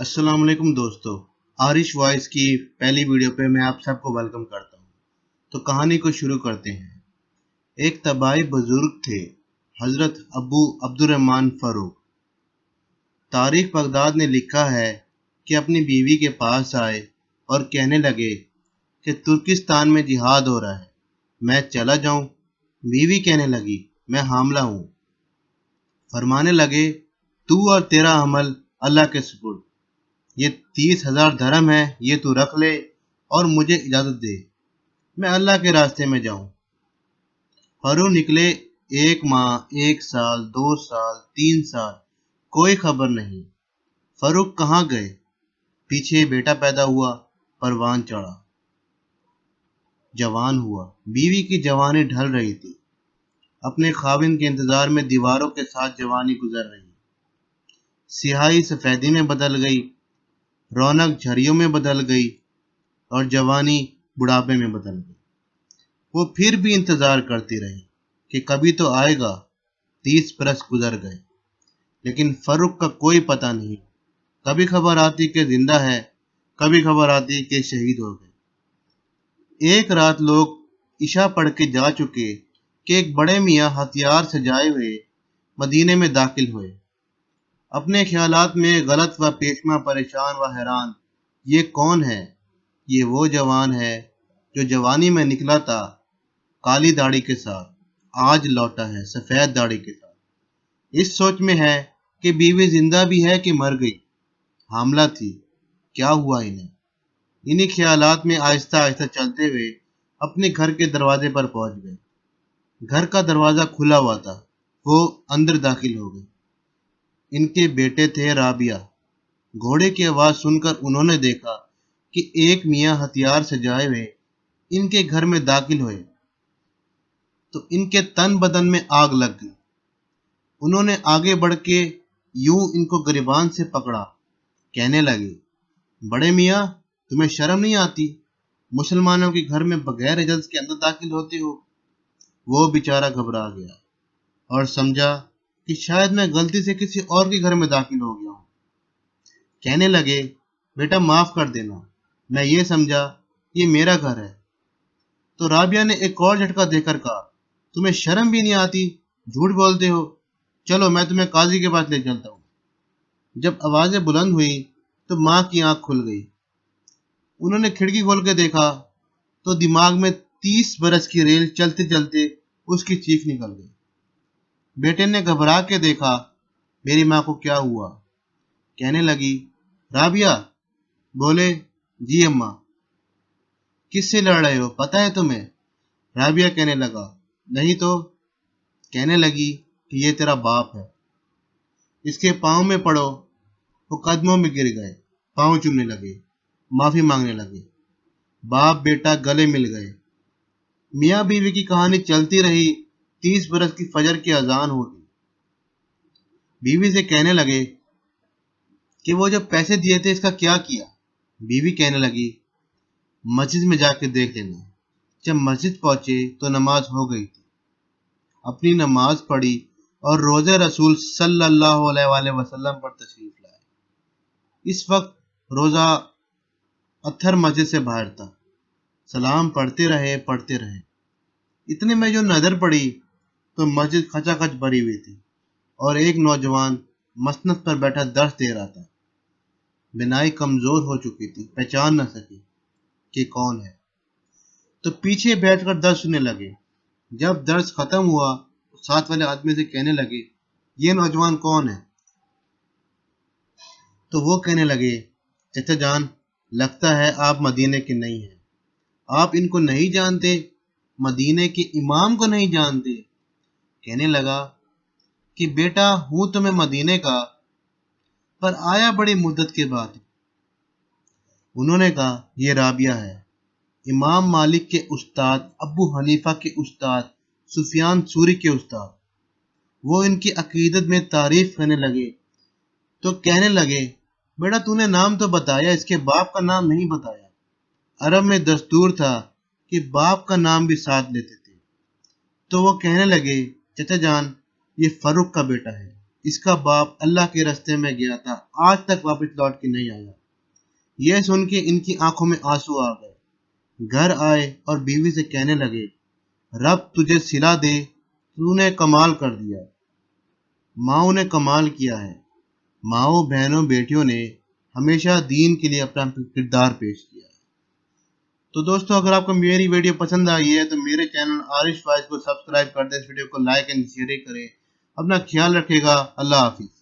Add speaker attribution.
Speaker 1: السلام علیکم دوستو، آرش وائس کی پہلی ویڈیو پہ میں آپ سب کو ویلکم کرتا ہوں۔ تو کہانی کو شروع کرتے ہیں۔ ایک طبائی بزرگ تھے، حضرت ابو عبدالرحمن فاروق۔ تاریخ بغداد نے لکھا ہے کہ اپنی بیوی کے پاس آئے اور کہنے لگے کہ ترکستان میں جہاد ہو رہا ہے، میں چلا جاؤں؟ بیوی کہنے لگی، میں حاملہ ہوں۔ فرمانے لگے، تو اور تیرا حمل اللہ کے سپرد، یہ 30,000 درہم ہے، یہ تو رکھ لے اور مجھے اجازت دے، میں اللہ کے راستے میں جاؤں۔ فاروق نکلے، 1 ماہ، 1 سال، 2 سال، 3 سال، کوئی خبر نہیں۔ فاروق کہاں گئے؟ پیچھے بیٹا پیدا ہوا، پروان چڑھا، جوان ہوا۔ بیوی کی جوانی ڈھل رہی تھی، اپنے خاوند کے انتظار میں دیواروں کے ساتھ جوانی گزر رہی۔ سیاہی سفیدی میں بدل گئی، رونق جھریوں میں بدل گئی اور جوانی بڑھاپے میں بدل گئی۔ وہ پھر بھی انتظار کرتی رہی کہ کبھی تو آئے گا۔ 30 برس گزر گئے، لیکن فاروق کا کوئی پتہ نہیں۔ کبھی خبر آتی کہ زندہ ہے، کبھی خبر آتی کہ شہید ہو گئے۔ ایک رات لوگ عشاء پڑھ کے جا چکے کہ ایک بڑے میاں ہتھیار سجائے ہوئے مدینے میں داخل ہوئے۔ اپنے خیالات میں غلط و پیشما، پریشان و حیران، یہ کون ہے؟ یہ وہ جوان ہے جو جوانی میں نکلا تھا کالی داڑھی کے ساتھ، آج لوٹا ہے سفید داڑھی کے ساتھ۔ اس سوچ میں ہے کہ بیوی زندہ بھی ہے کہ مر گئی، حاملہ تھی، کیا ہوا انہیں؟ انہی خیالات میں آہستہ آہستہ چلتے ہوئے اپنے گھر کے دروازے پر پہنچ گئے۔ گھر کا دروازہ کھلا ہوا تھا، وہ اندر داخل ہو گئے۔ ان کے بیٹے تھے رابعہ۔ گھوڑے کی آواز سن کر انہوں نے دیکھا کہ ایک میاں ہتھیار سجائے ہوئے ان کے گھر میں داخل ہوئے تو ان کے تن بدن میں آگ لگ گئی۔ انہوں نے آگے بڑھ کے یوں ان کو گریبان سے پکڑا، کہنے لگے، بڑے میاں، تمہیں شرم نہیں آتی؟ مسلمانوں کے گھر میں بغیر اجازت کے اندر داخل ہوتے ہو؟ وہ بیچارہ گھبرا گیا اور سمجھا کہ شاید میں غلطی سے کسی اور کے گھر میں داخل ہو گیا ہوں۔ کہنے لگے، بیٹا معاف کر دینا، میں یہ سمجھا یہ میرا گھر ہے۔ تو رابعہ نے ایک اور جھٹکا دے کر کہا، تمہیں شرم بھی نہیں آتی؟ جھوٹ بولتے ہو، چلو میں تمہیں قاضی کے پاس لے چلتا ہوں۔ جب آوازیں بلند ہوئی تو ماں کی آنکھ کھل گئی۔ انہوں نے کھڑکی کھول کے دیکھا تو دماغ میں 30 برس کی ریل چلتے چلتے اس کی چیخ نکل گئی۔ بیٹے نے گھبرا کے دیکھا، میری ماں کو کیا ہوا؟ کہنے لگی، رابعہ؟ بولے، جی اماں۔ کس سے لڑ رہے ہو، پتہ ہے تمہیں؟ رابعہ کہنے لگا، نہیں تو۔ کہنے لگی کہ یہ تیرا باپ ہے، اس کے پاؤں میں پڑو۔ وہ قدموں میں گر گئے، پاؤں چومنے لگے، معافی مانگنے لگے۔ باپ بیٹا گلے مل گئے۔ میاں بیوی کی کہانی چلتی رہی۔ 30 برس کی فجر کی اذان ہو گئی۔ بیوی سے کہنے لگے کہ وہ جو پیسے دیے تھے اس کا کیا کیا؟ بیوی کہنے لگی، مسجد میں جا کے دیکھ لینا۔ جب مسجد پہنچے تو نماز ہو گئی تھی۔ اپنی نماز پڑھی اور روضہ رسول صلی اللہ علیہ وآلہ وسلم پر تشریف لائے۔ اس وقت روضہ اتھر مسجد سے باہر تھا۔ سلام پڑھتے رہے۔ اتنے میں جو نظر پڑی تو مسجد کھچا کھچ بھری ہوئی تھی اور ایک نوجوان مسند پر بیٹھا درس دے رہا تھا۔ بینائی کمزور ہو چکی تھی، پہچان نہ سکی کہ کون ہے، تو پیچھے بیٹھ کر درس سننے لگے۔ جب درس ختم ہوا تو ساتھ والے آدمی سے کہنے لگے، یہ نوجوان کون ہے؟ تو وہ کہنے لگے، چچا جان، لگتا ہے آپ مدینے کے نہیں ہیں، آپ ان کو نہیں جانتے، مدینے کے امام کو نہیں جانتے؟ کہنے لگا کہ بیٹا ہوں تو میں مدینے کا، پر آیا بڑی مدت کے بعد۔ انہوں نے کہا، یہ رابعہ ہے، امام مالک کے استاد، ابو حنیفہ کے استاد، سفیان ثوری کے استاد۔ وہ ان کی عقیدت میں تعریف کرنے لگے تو کہنے لگے، بیٹا تو نے نام تو بتایا، اس کے باپ کا نام نہیں بتایا۔ عرب میں دستور تھا کہ باپ کا نام بھی ساتھ لیتے تھے۔ تو وہ کہنے لگے، چچا جان، یہ فاروق کا بیٹا ہے، اس کا باپ اللہ کے راستے میں گیا تھا، آج تک واپس لوٹ کے نہیں آیا۔ یہ سن کے ان کی آنکھوں میں آنسو آ گئے۔ گھر آئے اور بیوی سے کہنے لگے، رب تجھے صلہ دے، تو نے کمال کر دیا۔ ماؤں نے کمال کیا ہے۔ ماؤں، بہنوں، بیٹیوں نے ہمیشہ دین کے لیے اپنا کردار پیش کیا ہے۔ تو دوستو، اگر آپ کو میری ویڈیو پسند آئی ہے تو میرے چینل عارش فائز کو سبسکرائب کر دیں، اس ویڈیو کو لائک اینڈ شیئر کریں۔ اپنا خیال رکھے گا۔ اللہ حافظ۔